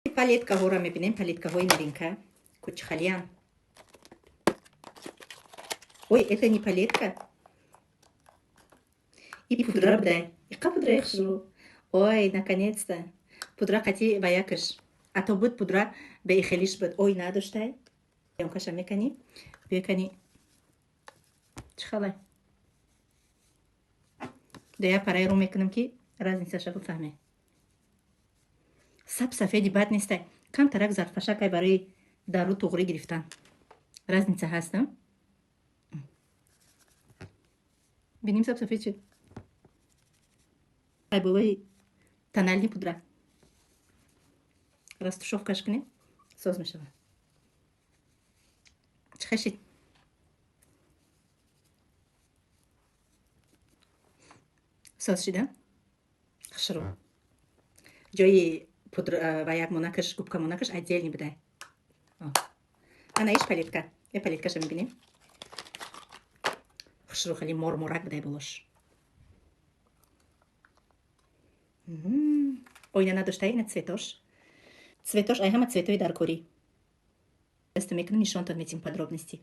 Палеткаҳоро мебинем, палеткаҳои новинка, кучхалиян. Ой, это не палетка. И пудра буда. Иқа пудра яхширу. Ой, наконец-то. Пудра қати ба якаш. А то буд пудра ба ихелиш буд. Ой, надоштай. Ёмкаша мекани. Бекани. Чихалай. Да я параи ру мекунам ки разницаша бифаҳме. Саб сафеди бад нестай. Камтарак зарфашакай барои дару туғри гирифтан. Разница ҳаст, а? Бинем саб сафед шуд. Ай болои тональни пудра. Растушевкаш кунем, соз мешава. Чӣ хешид? Соз шуда? Хушру. Ҷои пудра ва як монакаш, губка монакаш отдельный будай. Ана иш палетка. Я палеткаша мебинем. Хушру хали морморак будай болош. Ойна надоштай ина цветош. Цветош, ай ҳама цветои дар корӣ. Дасту мекунам, нишонтон метим подробности.